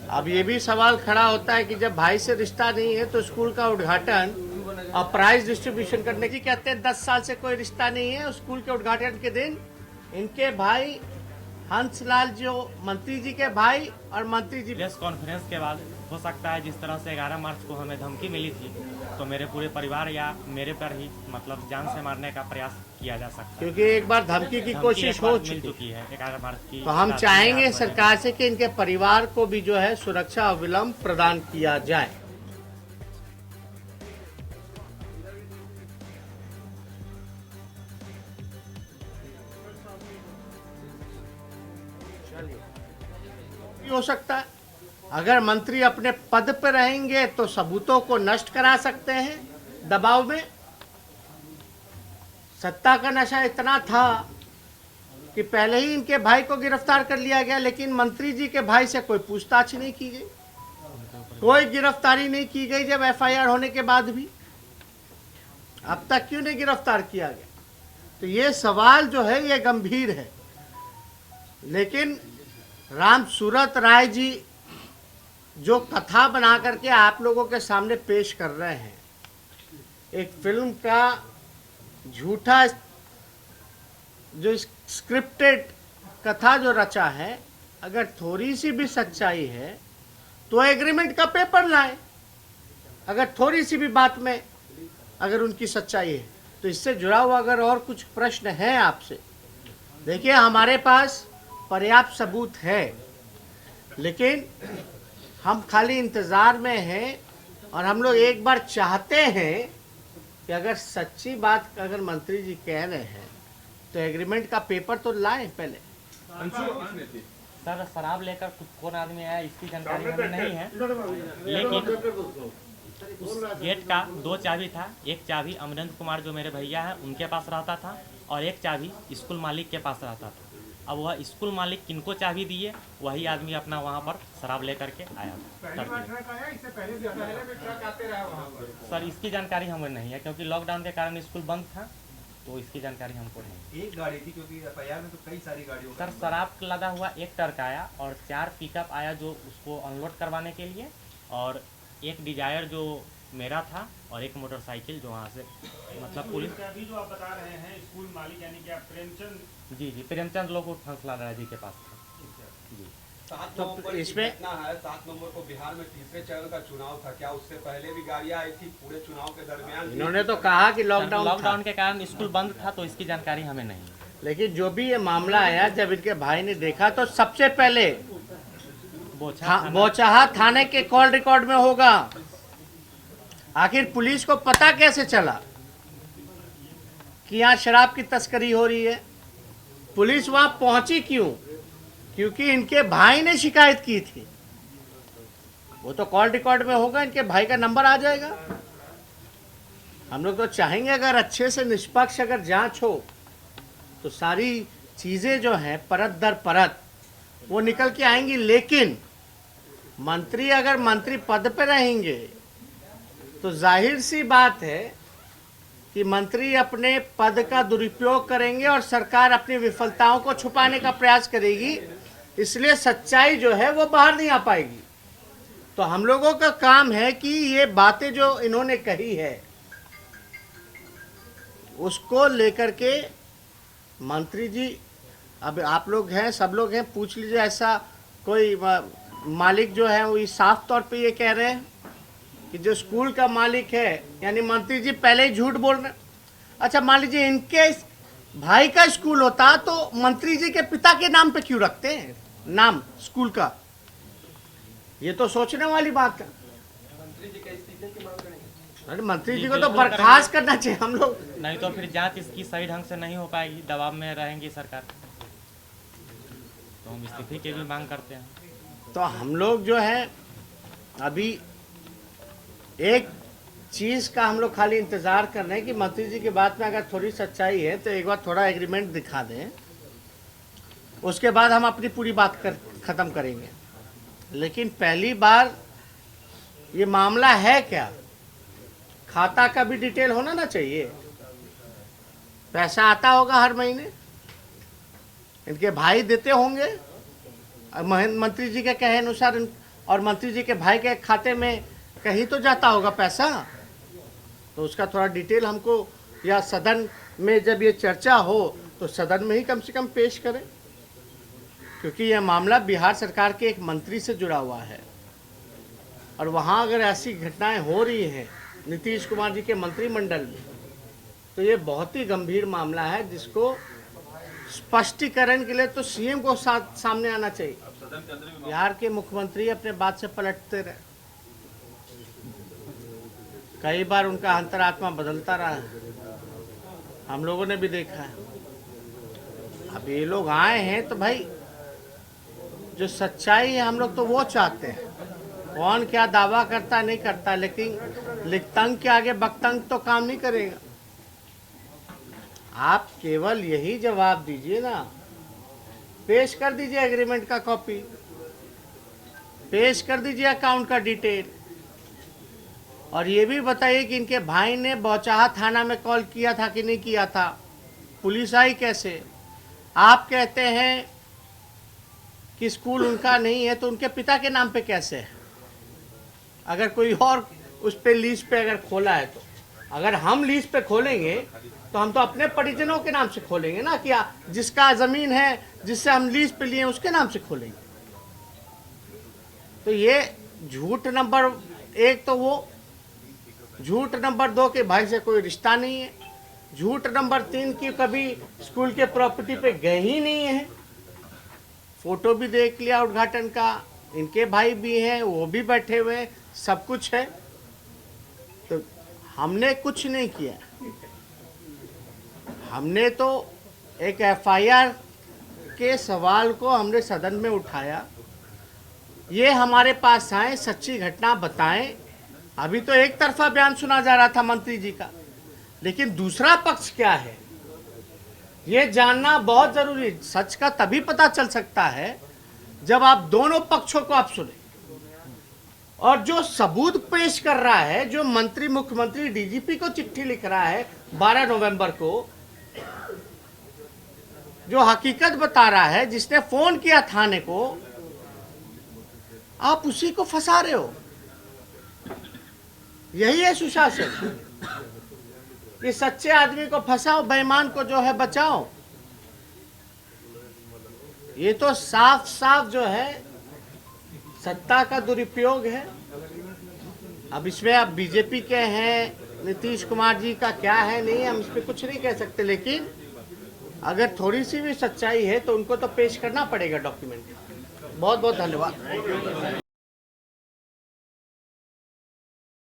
अब ये भी सवाल खड़ा होता है कि जब भाई से रिश्ता नहीं है तो स्कूल का उद्घाटन और प्राइज डिस्ट्रीब्यूशन करने की कहते हैं 10 साल से कोई रिश्ता नहीं है। स्कूल के उद्घाटन के दिन इनके भाई हंसलाल जो मंत्री जी के भाई और मंत्री जी प्रेस कॉन्फ्रेंस के बाद हो सकता है जिस तरह से 11 मार्च को हमें धमकी मिली थी तो मेरे पूरे परिवार या मेरे पर ही मतलब जान से मारने का प्रयास किया जा सकता है, क्योंकि एक बार धमकी की कोशिश हो मिल चुकी है 11 मार्च की। तो हम चाहेंगे सरकार से कि इनके परिवार को भी जो है सुरक्षा अविलंब प्रदान किया जाए। हो सकता है अगर मंत्री अपने पद पर रहेंगे तो सबूतों को नष्ट करा सकते हैं दबाव में। सत्ता का नशा इतना था कि पहले ही इनके भाई को गिरफ्तार कर लिया गया, लेकिन मंत्री जी के भाई से कोई पूछताछ नहीं की गई, कोई गिरफ्तारी नहीं की गई। जब एफआईआर होने के बाद भी अब तक क्यों नहीं गिरफ्तार किया गया? तो ये सवाल जो है ये गंभीर है। लेकिन राम सूरत राय जी जो कथा बना करके आप लोगों के सामने पेश कर रहे हैं, एक फिल्म का झूठा जो स्क्रिप्टेड कथा जो रचा है, अगर थोड़ी सी भी सच्चाई है तो एग्रीमेंट का पेपर लाएं। अगर थोड़ी सी भी बात में अगर उनकी सच्चाई है तो इससे जुड़ा हुआ अगर और कुछ प्रश्न है आपसे, देखिए हमारे पास पर्याप्त सबूत है, लेकिन हम खाली इंतज़ार में हैं और हम लोग एक बार चाहते हैं कि अगर सच्ची बात अगर मंत्री जी कह रहे हैं तो एग्रीमेंट का पेपर तो लाएं पहले। सर शराब लेकर कौन आदमी आया इसकी जानकारी हमें नहीं है, लेकिन उस गेट का 2 चाबी था। एक चाबी अमरेंद्र कुमार जो मेरे भैया हैं उनके पास रहता था और एक चाबी स्कूल मालिक के पास रहता था। अब वह स्कूल मालिक किनको चाबी दिए वही आदमी अपना वहाँ पर शराब लेकर के आया था। सर इसकी जानकारी हमें नहीं है क्योंकि लॉकडाउन के कारण स्कूल बंद था, तो इसकी जानकारी हमको नहीं। एक गाड़ी थी क्योंकि एफआईआर में तो कई सारी गाड़ियों सर शराब लदा हुआ एक ट्रक आया और 4 पिकअप आया जो उसको अनलोड करवाने के लिए, और एक डिजायर जो मेरा था और एक मोटरसाइकिल जो वहाँ से मतलब पुलिस अभी जो आप बता रहे हैं स्कूल मालिक यानी कि आप प्रेमचंद जी प्रेमचंद लोग हंसलाल राय जी के पास था जी। 7 तो नवंबर इसमें घटना है। 7 नवंबर को बिहार में तीसरे चरण का चुनाव था, क्या उससे पहले भी गाड़ियां आई थी पूरे चुनाव के दरमियान? इन्होंने तो कहा कि लॉकडाउन के कारण स्कूल बंद था, तो इसकी जानकारी हमें नहीं। लेकिन जो भी ये मामला आया, जब इनके भाई ने देखा तो सबसे पहले बोचाहा थाने के कॉल रिकॉर्ड में होगा। आखिर पुलिस को पता कैसे चला कि यहाँ शराब की तस्करी हो रही है? पुलिस वहां पहुंची क्यों? क्योंकि इनके भाई ने शिकायत की थी। वो तो कॉल रिकॉर्ड में होगा, इनके भाई का नंबर आ जाएगा। हम लोग तो चाहेंगे अगर अच्छे से निष्पक्ष अगर जांच हो तो सारी चीजें जो हैं परत दर परत वो निकल के आएंगी। लेकिन मंत्री अगर मंत्री पद पे रहेंगे तो जाहिर सी बात है कि मंत्री अपने पद का दुरुपयोग करेंगे और सरकार अपनी विफलताओं को छुपाने का प्रयास करेगी, इसलिए सच्चाई जो है वो बाहर नहीं आ पाएगी। तो हम लोगों का काम है कि ये बातें जो इन्होंने कही है उसको लेकर के मंत्री जी, अब आप लोग हैं, सब लोग हैं, पूछ लीजिए। ऐसा कोई मालिक जो है वो साफ तौर पे ये कह रहे हैं कि जो स्कूल का मालिक है यानी मंत्री जी पहले ही झूठ बोल रहे हैं। अच्छा मान लीजिए इनके भाई का स्कूल होता तो मंत्री जी के पिता के नाम पे क्यों रखते हैं नाम स्कूल का? ये तो सोचने वाली बात है। मंत्री जी के इस्तीफे की मांग करेंगे। अरे मंत्री जी को तो बर्खास्त करना चाहिए हम लोग। नहीं तो फिर जांच इसकी सही ढंग से नहीं हो पाएगी, दबाव में रहेंगी सरकार, तो हम इस्तीफे की भी मांग करते हैं। तो हम लोग जो है अभी एक चीज़ का हम लोग खाली इंतज़ार कर रहे हैं कि मंत्री जी की बात में अगर थोड़ी सच्चाई है तो एक बार थोड़ा एग्रीमेंट दिखा दें, उसके बाद हम अपनी पूरी बात ख़त्म करेंगे। लेकिन पहली बार ये मामला है क्या, खाता का भी डिटेल होना ना चाहिए। पैसा आता होगा हर महीने, इनके भाई देते होंगे, मंत्री जी के कहे अनुसार और मंत्री जी के भाई के खाते में कहीं तो जाता होगा पैसा, तो उसका थोड़ा डिटेल हमको, या सदन में जब ये चर्चा हो तो सदन में ही कम से कम पेश करें, क्योंकि यह मामला बिहार सरकार के एक मंत्री से जुड़ा हुआ है। और वहाँ अगर ऐसी घटनाएं हो रही हैं नीतीश कुमार जी के मंत्रिमंडल में, तो ये बहुत ही गंभीर मामला है, जिसको स्पष्टीकरण के लिए तो सीएम को सामने आना चाहिए। बिहार के मुख्यमंत्री अपने बात से पलटते रहे, कई बार उनका अंतरात्मा बदलता रहा है, हम लोगों ने भी देखा है। अब ये लोग आए हैं तो भाई जो सच्चाई है हम लोग तो वो चाहते हैं। कौन क्या दावा करता नहीं करता, लेकिन लिखतंग के आगे बकतंग तो काम नहीं करेगा। आप केवल यही जवाब दीजिए ना, पेश कर दीजिए एग्रीमेंट का कॉपी, पेश कर दीजिए अकाउंट का डिटेल, और ये भी बताइए कि इनके भाई ने बौचाहा थाना में कॉल किया था कि नहीं किया था, पुलिस आई कैसे। आप कहते हैं कि स्कूल उनका नहीं है तो उनके पिता के नाम पे कैसे है, अगर कोई और उस पे लीज पे अगर खोला है तो। अगर हम लीज पे खोलेंगे तो हम तो अपने परिजनों के नाम से खोलेंगे ना, कि जिसका ज़मीन है, जिससे हम लीज पे लिए उसके नाम से खोलेंगे। तो ये झूठ नंबर 1 तो वो, झूठ नंबर 2 के भाई से कोई रिश्ता नहीं है, झूठ नंबर 3 की कभी स्कूल के प्रॉपर्टी पे गए ही नहीं है। फोटो भी देख लिया उद्घाटन का, इनके भाई भी हैं, वो भी बैठे हुए हैं, सब कुछ है। तो हमने कुछ नहीं किया, हमने तो एक एफआईआर के सवाल को हमने सदन में उठाया। ये हमारे पास आए, सच्ची घटना बताएं। अभी तो एक तरफा बयान सुना जा रहा था मंत्री जी का, लेकिन दूसरा पक्ष क्या है ये जानना बहुत जरूरी। सच का तभी पता चल सकता है जब आप दोनों पक्षों को आप सुने। और जो सबूत पेश कर रहा है, जो मंत्री, मुख्यमंत्री डीजीपी को चिट्ठी लिख रहा है 12 नवंबर को, जो हकीकत बता रहा है, जिसने फोन किया थाने को, आप उसी को फंसा रहे हो। यही है सुशासन, कि सच्चे आदमी को फंसाओ, बेईमान को जो है बचाओ। ये तो साफ साफ जो है सत्ता का दुरुपयोग है। अब इसमें आप बीजेपी के हैं, नीतीश कुमार जी का क्या है नहीं, हम इस पर कुछ नहीं कह सकते, लेकिन अगर थोड़ी सी भी सच्चाई है तो उनको तो पेश करना पड़ेगा डॉक्यूमेंट। बहुत बहुत धन्यवाद।